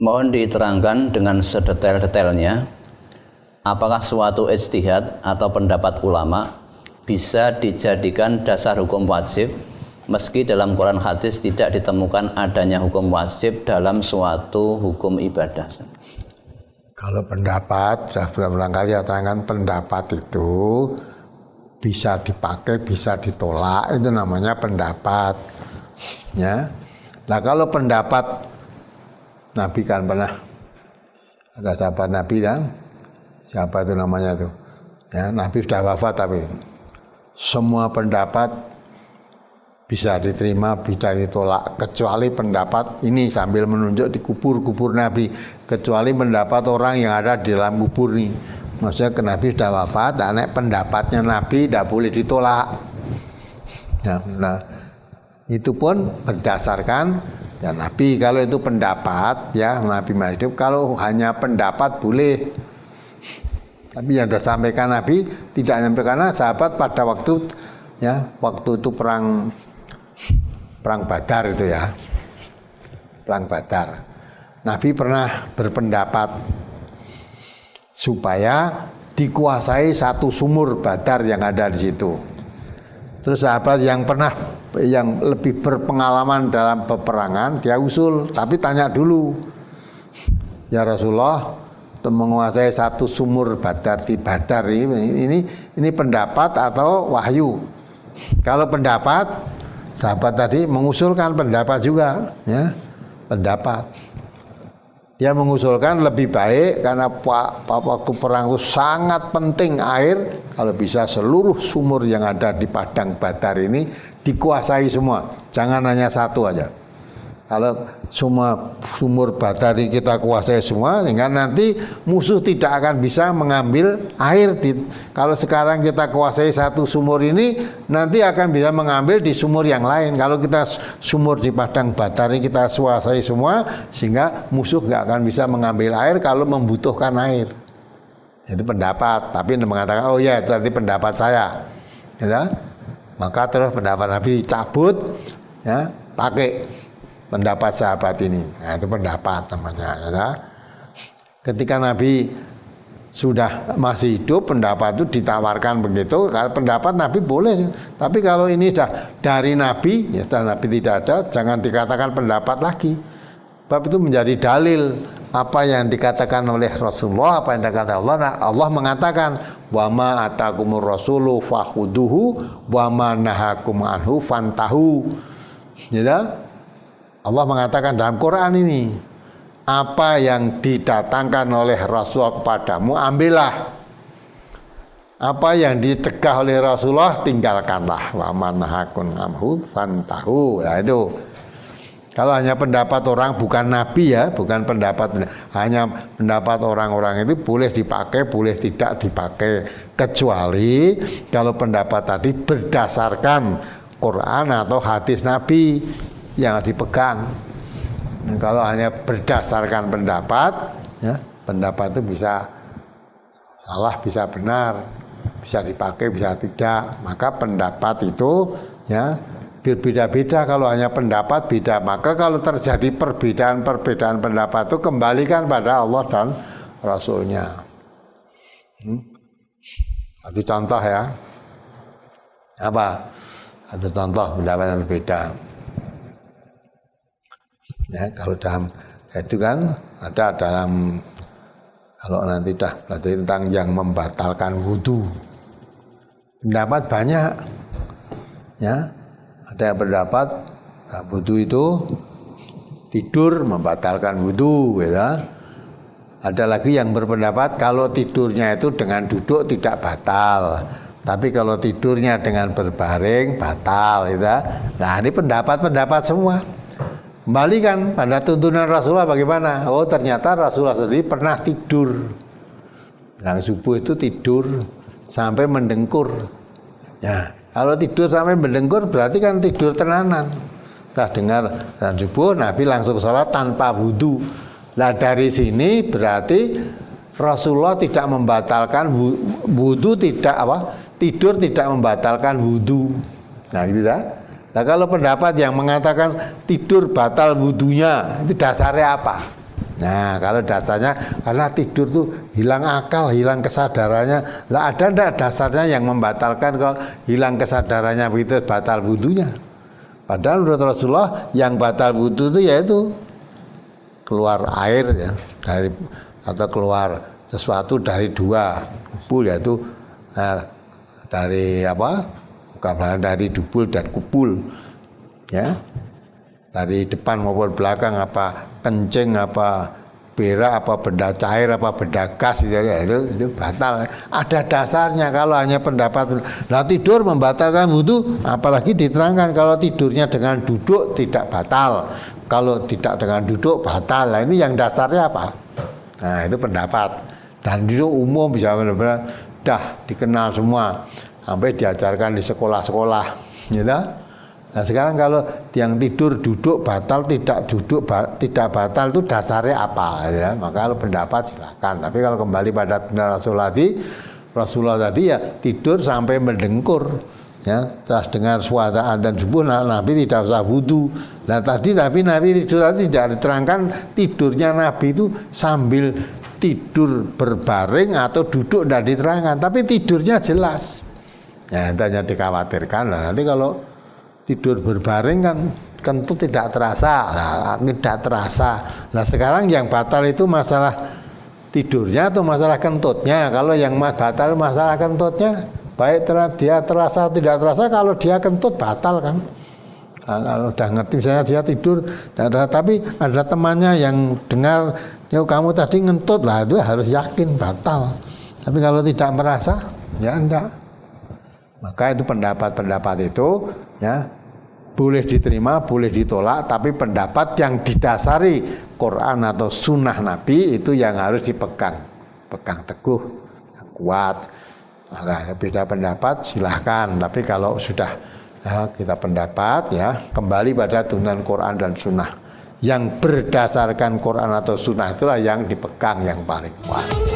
Mohon diterangkan dengan sedetail-detailnya, apakah suatu ijtihad atau pendapat ulama bisa dijadikan dasar hukum wajib meski dalam Quran hadis tidak ditemukan adanya hukum wajib dalam suatu hukum ibadah? Kalau pendapat, saya berulang kali katakan pendapat itu bisa dipakai, bisa ditolak, itu namanya pendapat. Ya, nah kalau pendapat Nabi kan pernah ada sahabat Nabi kan, siapa itu namanya tuh? Ya, Nabi sudah wafat tapi semua pendapat bisa diterima, bisa ditolak kecuali pendapat ini, sambil menunjuk di kubur Nabi, kecuali pendapat orang yang ada di dalam kubur ini. Maksudnya ke Nabi sudah wafat, nah pendapatnya Nabi tidak boleh ditolak. Nah, itu pun berdasarkan ya Nabi. Kalau itu pendapat ya Nabi masih hidup, kalau hanya pendapat boleh. Tapi yang disampaikan Nabi tidak nyampe, karena sahabat pada waktu itu perang Badar itu ya. Perang Badar. Nabi pernah berpendapat supaya dikuasai satu sumur Badar yang ada di situ. Terus sahabat yang lebih berpengalaman dalam peperangan, dia usul, tapi tanya dulu, ya Rasulullah, untuk menguasai satu sumur Badar di Badar ini pendapat atau wahyu? Kalau pendapat, sahabat tadi mengusulkan pendapat juga, ya pendapat. Dia mengusulkan lebih baik karena waktu perang itu sangat penting air, kalau bisa seluruh sumur yang ada di padang Badar ini dikuasai semua, jangan hanya satu aja. Kalau semua sumur Badar ini kita kuasai semua, sehingga nanti musuh tidak akan bisa mengambil air. Kalau sekarang kita kuasai satu sumur ini, nanti akan bisa mengambil di sumur yang lain. Kalau kita sumur di padang Badar ini kita kuasai semua, sehingga musuh nggak akan bisa mengambil air kalau membutuhkan air. Itu pendapat, tapi mengatakan, oh ya itu nanti pendapat saya. Ya, maka terus pendapat Nabi dicabut, ya pakai pendapat sahabat ini. Nah, itu pendapat namanya, ya. Ketika Nabi sudah masih hidup, pendapat itu ditawarkan begitu. Kalau pendapat Nabi boleh, tapi kalau ini sudah dari Nabi, ya setelah Nabi tidak ada, jangan dikatakan pendapat lagi. Sebab itu menjadi dalil apa yang dikatakan oleh Rasulullah, apa yang dikatakan Allah. Nah, Allah mengatakan, wa ma atakumur rasulu fakhuduhu wa ma nahakum anhu fantahu. Ya. Allah mengatakan dalam Quran ini, apa yang didatangkan oleh Rasulullah kepadamu, ambillah. Apa yang dicegah oleh Rasulullah, tinggalkanlah. Wa man nahakun amhu fantahu. Nah itu. Kalau hanya pendapat orang, bukan Nabi ya, bukan pendapat, hanya pendapat orang-orang itu boleh dipakai, boleh tidak dipakai. Kecuali kalau pendapat tadi berdasarkan Quran atau hadis Nabi yang dipegang. Kalau hanya berdasarkan pendapat, ya, pendapat itu bisa salah, bisa benar, bisa dipakai, bisa tidak. Maka pendapat itu ya berbeda-beda. Kalau hanya pendapat beda, maka kalau terjadi perbedaan pendapat itu kembalikan pada Allah dan Rasulnya. Itu contoh ya. Apa? Satu contoh pendapat yang berbeda. Ya, kalau dalam itu kan ada dalam, kalau nanti dah belajar tentang yang membatalkan wudu, pendapat banyak. Ya, ada yang berpendapat wudu itu tidur membatalkan wudu, ya. Ada lagi yang berpendapat kalau tidurnya itu dengan duduk tidak batal, tapi kalau tidurnya dengan berbaring batal, ya. Nah ini pendapat semua. Kembalikan pada tuntunan Rasulullah bagaimana? Oh ternyata Rasulullah sendiri pernah tidur. Yang subuh itu tidur sampai mendengkur. Ya, kalau tidur sampai mendengkur berarti kan tidur tenanan. Saya dengar dan subuh Nabi langsung sholat tanpa wudu. Nah dari sini berarti Rasulullah tidak membatalkan wudu, tidur tidak membatalkan wudu. Nah gitu dah. Nah kalau pendapat yang mengatakan tidur batal wudunya, itu dasarnya apa? Nah, kalau dasarnya karena tidur tuh hilang akal, hilang kesadarannya. Lah ada enggak dasarnya yang membatalkan kalau hilang kesadarannya begitu batal wudunya? Padahal menurut Rasulullah yang batal wudu itu yaitu keluar air ya dari atau keluar sesuatu dari dua kupul yaitu dari apa? Bukan dari dubul dan kupul ya. Dari depan maupun belakang apa kencing apa berak apa benda cair apa benda gas itu batal. Ada dasarnya kalau hanya pendapat. Nah tidur membatalkan wudu, apalagi diterangkan kalau tidurnya dengan duduk tidak batal, kalau tidak dengan duduk batal. Nah ini yang dasarnya apa? Nah itu pendapat dan itu umum bisa benar-benar dah dikenal semua sampai diajarkan di sekolah-sekolah, gitu. Nah sekarang kalau yang tidur duduk batal tidak duduk tidak batal itu dasarnya apa ya? Maka kalau pendapat silakan. Tapi kalau kembali pada Rasulullah tadi ya tidur sampai mendengkur ya setelah dengar suara adzan subuh Nabi tidak usah wudu. Nah tadi tapi Nabi tidur tadi tidak diterangkan tidurnya Nabi itu sambil tidur berbaring atau duduk tidak diterangkan, tapi tidurnya jelas. Ya itu hanya dikhawatirkan. Nah, nanti kalau tidur berbaring kan kentut tidak terasa, tidak terasa. Nah sekarang yang batal itu masalah tidurnya atau masalah kentutnya? Kalau yang batal masalah kentutnya, baik dia terasa atau tidak terasa. Kalau dia kentut batal kan? Kalau udah ngerti misalnya dia tidur, tapi ada temannya yang dengar, ya kamu tadi ngentut lah, itu harus yakin batal. Tapi kalau tidak merasa, ya enggak. Maka itu pendapat-pendapat itu ya boleh diterima, boleh ditolak, tapi pendapat yang didasari Quran atau Sunnah Nabi itu yang harus dipegang, pegang teguh, yang kuat. Maka beda pendapat silahkan, tapi kalau sudah ya, kita pendapat ya kembali pada tuntunan Quran dan Sunnah yang berdasarkan Quran atau Sunnah itulah yang dipegang yang paling kuat.